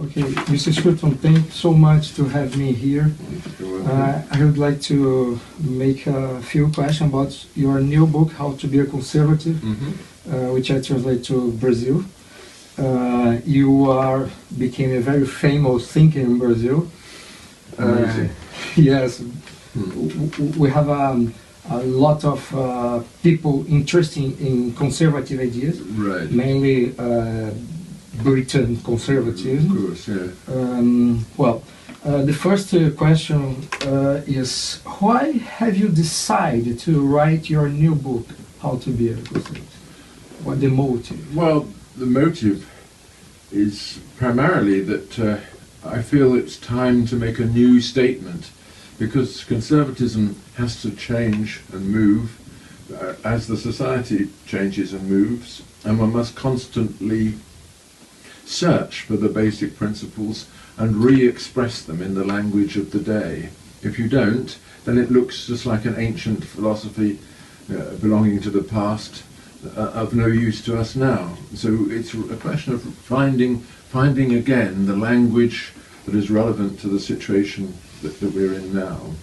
Okay, Mr. Scruton, thank you so much to have me here. I would like to make a few questions about your new book, How to Be a Conservative, which I translate to Brazil. You became a very famous thinker in Brazil. Yes, we have a lot of people interested in conservative ideas, right. Mainly Britain conservatism. Of course, yeah. The first question is, why have you decided to write your new book, How to Be a Conservative? What the motive? Well, the motive is primarily that I feel it's time to make a new statement, because conservatism has to change and move as the society changes and moves, and one must constantly search for the basic principles and re-express them in the language of the day. If you don't, then it looks just like an ancient philosophy belonging to the past, of no use to us now. So it's a question of finding again the language that is relevant to the situation that we're in now.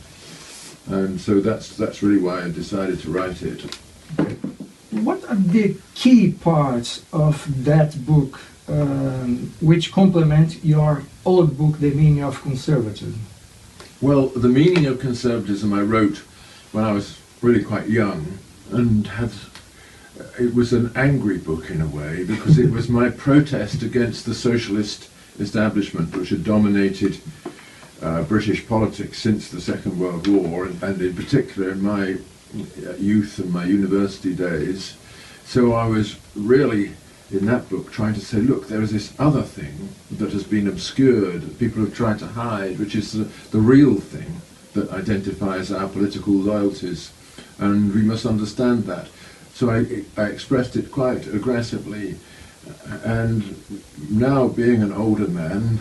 And so that's really why I decided to write it. What are the key parts of that book which complement your old book, The Meaning of Conservatism? Well, The Meaning of Conservatism I wrote when I was really quite young, and it was an angry book in a way, because it was my protest against the socialist establishment which had dominated British politics since the Second World War, and in particular in my youth and my university days. So I was really, in that book, trying to say, look, there is this other thing that has been obscured, that people have tried to hide, which is the real thing that identifies our political loyalties, and we must understand that. So I expressed it quite aggressively, and now being an older man,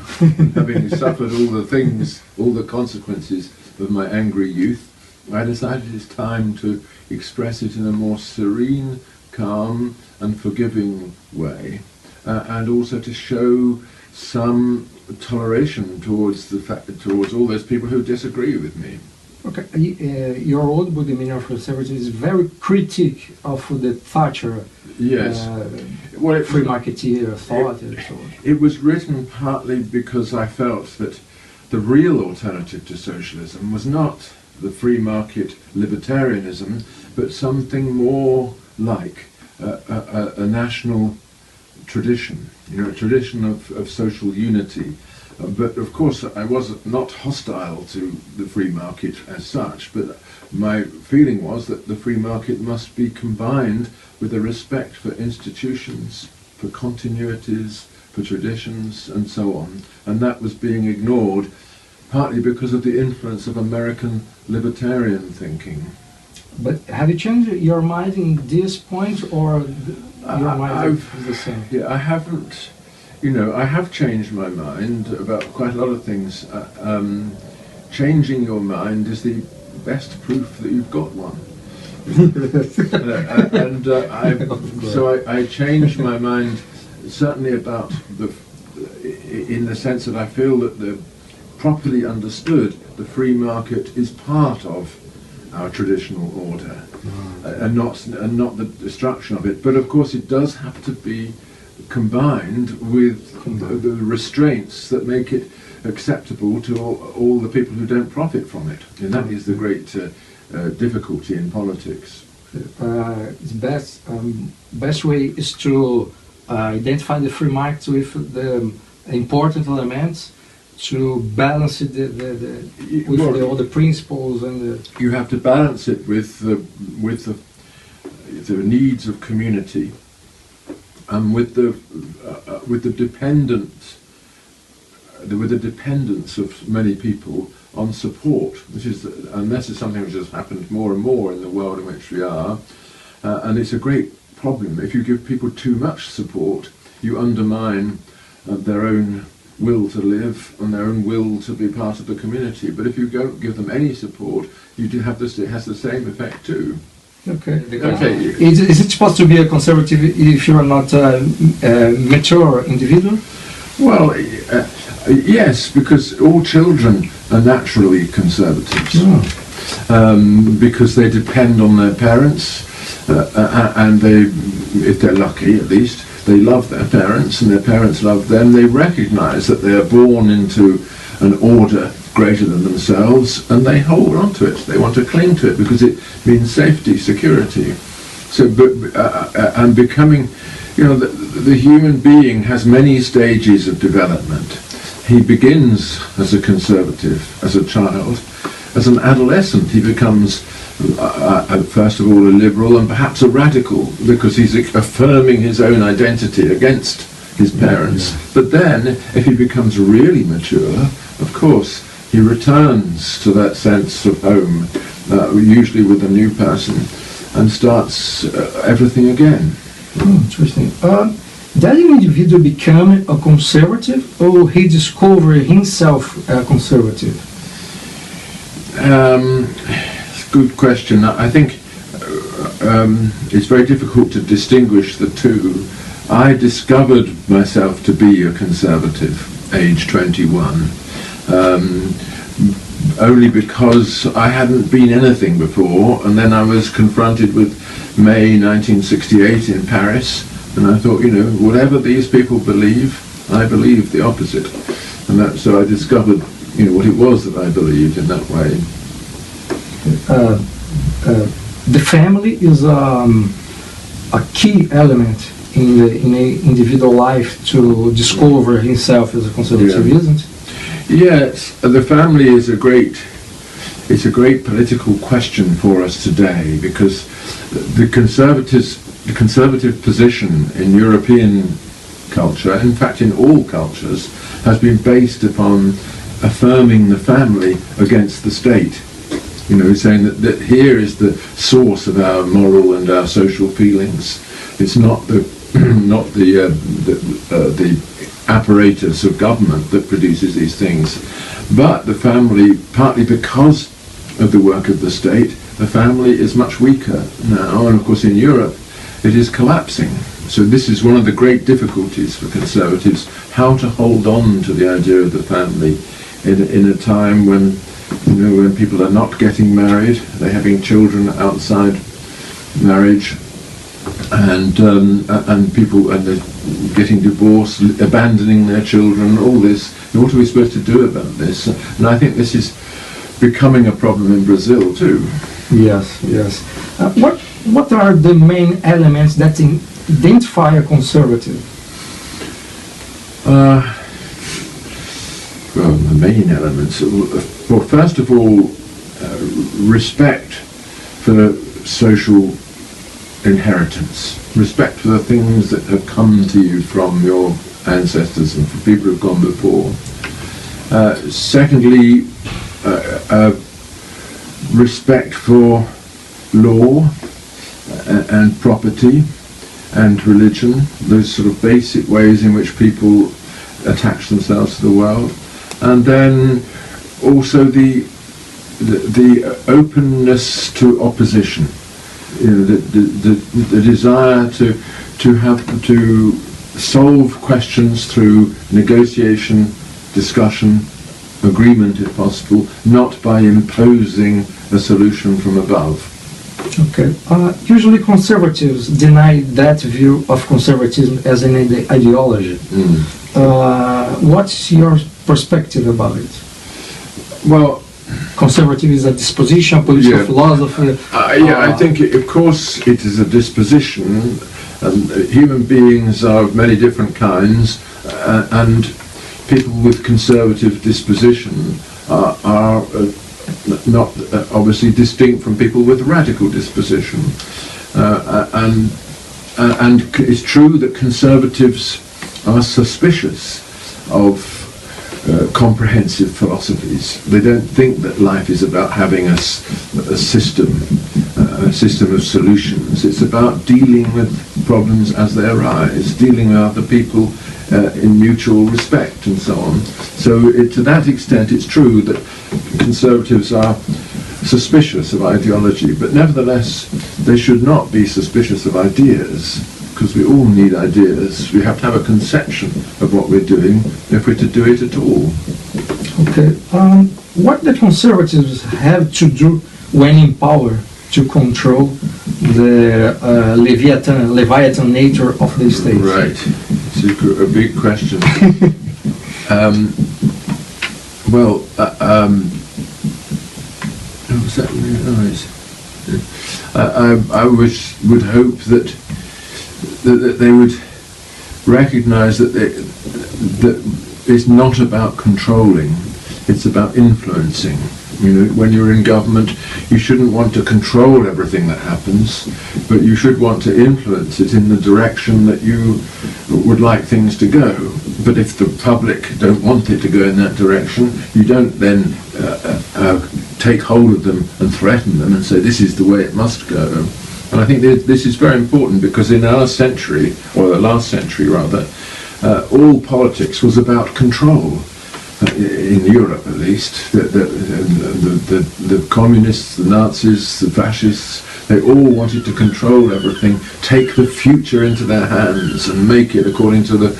having suffered all the consequences of my angry youth, I decided it's time to express it in a more serene, calm and forgiving way, and also to show some toleration towards all those people who disagree with me. Okay, your old book, The Meaning of Conservatism, is very critic of the Thatcher free marketeer thought. It was written partly because I felt that the real alternative to socialism was not the free market libertarianism, but something more like a national tradition, a tradition of social unity. But of course I was not hostile to the free market as such, but my feeling was that the free market must be combined with a respect for institutions, for continuities, for traditions and so on, and that was being ignored, partly because of the influence of American libertarian thinking. But have you changed your mind in this point, or your mind is the same? Yeah, I haven't. I have changed my mind about quite a lot of things. Changing your mind is the best proof that you've got one. I changed my mind certainly about in the sense that I feel that properly understood, the free market is part of our traditional order, and not the destruction of it. But of course, it does have to be combined with the restraints that make it acceptable to all the people who don't profit from it, and that is the great difficulty in politics. The best way is to identify the free market with the important elements, to balance it with all the principles and you have to balance it with the needs of community, and with the dependence of many people on support, and this is something which has happened more and more in the world in which we are, and it's a great problem. If you give people too much support, you undermine their own will to live and their own will to be part of the community. But if you don't give them any support, you do have this. It has the same effect too. Okay. Is it possible to be a conservative if you are not a mature individual? Well, yes, because all children are naturally conservatives. Because they depend on their parents, and they, if they're lucky at least, they love their parents and their parents love them. They recognize that they are born into an order greater than themselves, and they hold on to it. They want to cling to it because it means safety, security. So, and becoming, the human being has many stages of development. He begins as a conservative, as a child. As an adolescent, he becomes, first of all, a liberal and perhaps a radical, because he's affirming his own identity against his parents. Yeah. But then, if he becomes really mature, of course, he returns to that sense of home, usually with a new person, and starts everything again. Interesting. Did an individual become a conservative, or he discovered himself a conservative? It's a good question. I think it's very difficult to distinguish the two. I discovered myself to be a conservative, age 21, only because I hadn't been anything before, and then I was confronted with May 1968 in Paris, and I thought, whatever these people believe, I believe the opposite. And so I discovered what it was that I believed in that way. The family is a key element in a individual life to discover himself as a conservative, isn't it? Yes, the family is a great political question for us today, because the conservative position in European culture, in fact in all cultures, has been based upon affirming the family against the state. Saying that here is the source of our moral and our social feelings. It's not the apparatus of government that produces these things, but the family, partly because of the work of the state, the family is much weaker now, and of course in Europe it is collapsing. So this is one of the great difficulties for conservatives, how to hold on to the idea of the family in a time when when people are not getting married, they're having children outside marriage, and they're getting divorced, abandoning their children, all this. What are we supposed to do about this? And I think this is becoming a problem in Brazil too. Yes. What are the main elements that identify a conservative? Well, the main elements. Well, first of all, respect for social inheritance, respect for the things that have come to you from your ancestors and from people who've gone before. Secondly, respect for law and property and religion, those sort of basic ways in which people attach themselves to the world. And then also the openness to opposition, the desire to solve questions through negotiation, discussion, agreement if possible, not by imposing a solution from above. Okay. Usually conservatives deny that view of conservatism as an ideology. What's your perspective about it? Well, conservative is a disposition, political philosophy. I think, of course, it is a disposition, and human beings are of many different kinds, and people with conservative disposition are not obviously distinct from people with radical disposition, and it's true that conservatives are suspicious of comprehensive philosophies. They don't think that life is about having a system of solutions. It's about dealing with problems as they arise, dealing with other people in mutual respect and so on. So to that extent it's true that conservatives are suspicious of ideology, but nevertheless they should not be suspicious of ideas. because we all need ideas. We have to have a conception of what we're doing if we're to do it at all. Okay. What the conservatives have to do when in power to control the Leviathan nature of the state? Right. It's a big question. Was that really nice? I would hope that they would recognise that it's not about controlling, it's about influencing. You know, when you're in government, you shouldn't want to control everything that happens, but you should want to influence it in the direction that you would like things to go. But if the public don't want it to go in that direction, you don't then take hold of them and threaten them and say this is the way it must go. And I think this is very important, because in our century, or the last century rather, all politics was about control. In Europe, at least, the communists, the Nazis, the fascists, they all wanted to control everything, take the future into their hands and make it according to the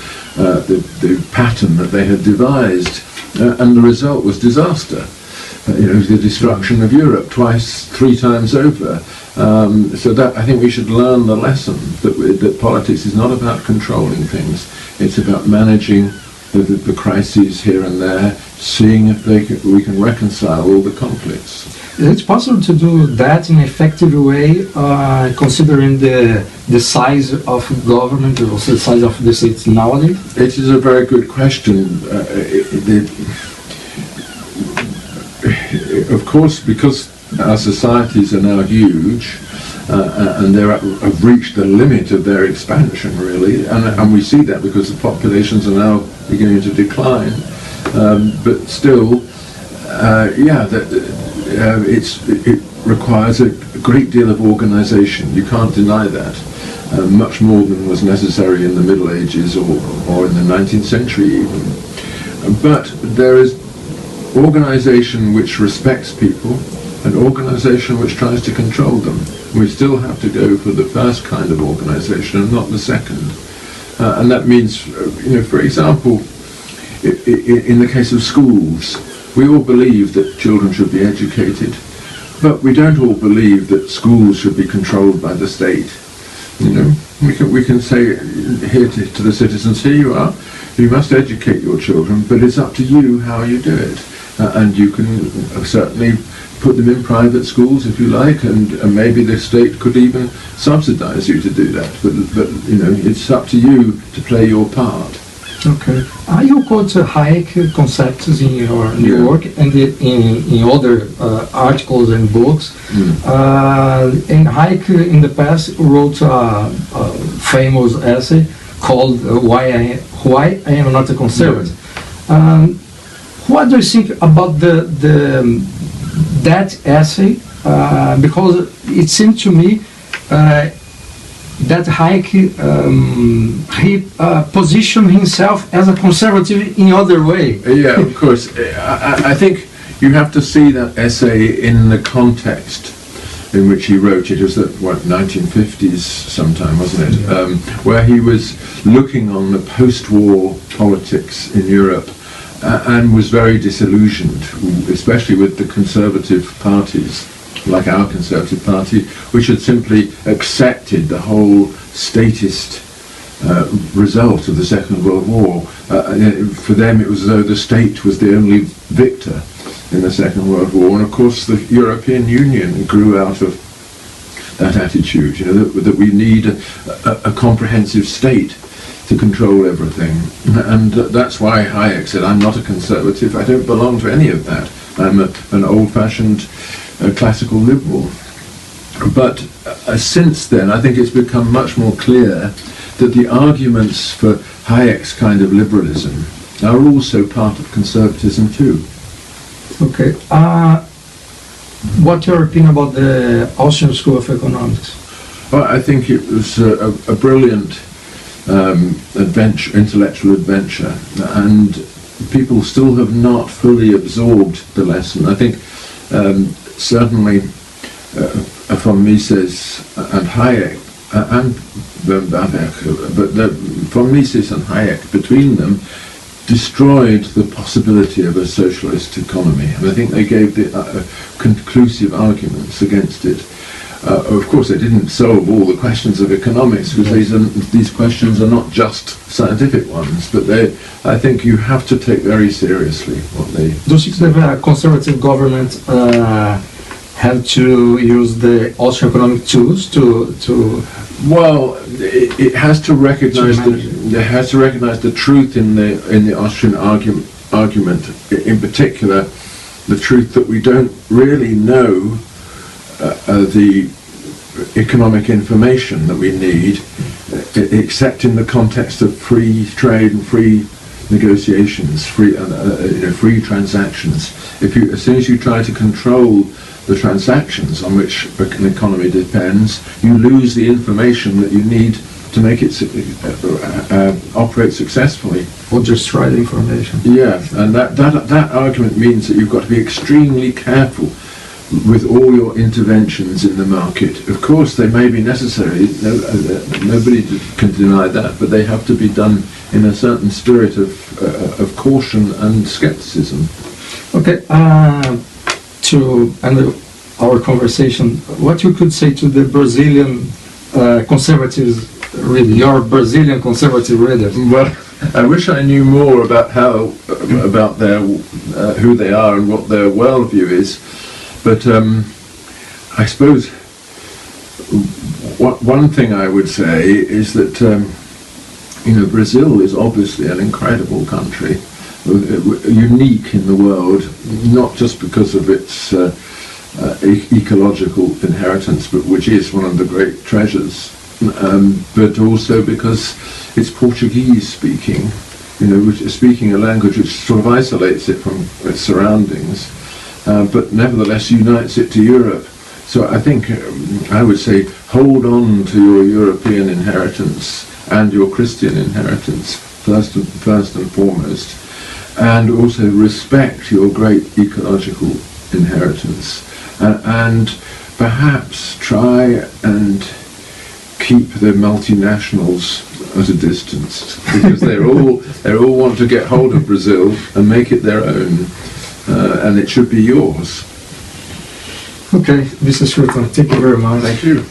pattern that they had devised, and the result was disaster. The destruction of Europe three times over. So that I think we should learn the lesson that politics is not about controlling things; it's about managing the crises here and there, seeing if we can reconcile all the conflicts. It's possible to do that in an effective way, considering the size of government, or the size of the states nowadays? It is a very good question. Of course, because our societies are now huge, and they have reached the limit of their expansion, really, and we see that because the populations are now beginning to decline. But still, it requires a great deal of organisation. You can't deny that. Much more than was necessary in the Middle Ages or in the 19th century even. But there is organisation which respects people, an organisation which tries to control them. We still have to go for the first kind of organisation and not the second. And that means, for example, in the case of schools, we all believe that children should be educated, but we don't all believe that schools should be controlled by the state. We can say here to the citizens, here you are, you must educate your children, but it's up to you how you do it. And you can certainly put them in private schools if you like, and maybe the state could even subsidize you to do that. But it's up to you to play your part. Okay. You quote Hayek concepts in your work and in other articles and books. And Hayek in the past wrote a famous essay called "Why I Am Not a Conservative." What do you think about that essay? Because it seemed to me that Hayek he positioned himself as a conservative in other way. Yeah, of course. I think you have to see that essay in the context in which he wrote it. It was the 1950s sometime, wasn't it? Where he was looking on the post-war politics in Europe. And was very disillusioned, especially with the conservative parties, like our Conservative Party, which had simply accepted the whole statist result of the Second World War. For them it was as though the state was the only victor in the Second World War, and of course the European Union grew out of that attitude, that we need a comprehensive state to control everything. And that's why Hayek said, I'm not a conservative, I don't belong to any of that. I'm an old-fashioned classical liberal. But since then, I think it's become much more clear that the arguments for Hayek's kind of liberalism are also part of conservatism too. Okay. What's your opinion about the Austrian School of Economics? Well, I think it was a brilliant intellectual adventure, and people still have not fully absorbed the lesson. I think certainly von Mises and Hayek and from Mises and Hayek, between them, destroyed the possibility of a socialist economy. And I think they gave the conclusive arguments against it. Of course, they didn't solve all the questions of economics, because these questions are not just scientific ones, but I think you have to take very seriously what they... Do you think that a conservative government have to use the Austrian-economic tools to Well, it has to recognise the truth in the Austrian argument, in particular, the truth that we don't really know the economic information that we need, except in the context of free trade and free negotiations, free transactions. As soon as you try to control the transactions on which an economy depends, you lose the information that you need to make it operate successfully. or destroy the information? Yeah, and that argument means that you've got to be extremely careful with all your interventions in the market. Of course, they may be necessary, nobody can deny that, but they have to be done in a certain spirit of caution and skepticism. Okay, to end our conversation, what you could say to the Brazilian conservatives reader, your Brazilian conservative readers? Well, I wish I knew more about about their who they are and what their worldview is. But I suppose one thing I would say is that Brazil is obviously an incredible country, unique in the world, not just because of its ecological inheritance, but which is one of the great treasures, but also because it's Portuguese speaking, which is speaking a language which sort of isolates it from its surroundings. But nevertheless unites it to Europe. So I think I would say hold on to your European inheritance and your Christian inheritance first and foremost, and also respect your great ecological inheritance, and perhaps try and keep the multinationals at a distance, because they all want to get hold of Brazil and make it their own. And it should be yours. Okay, Mr. Scruton, thank you very much. Thank you.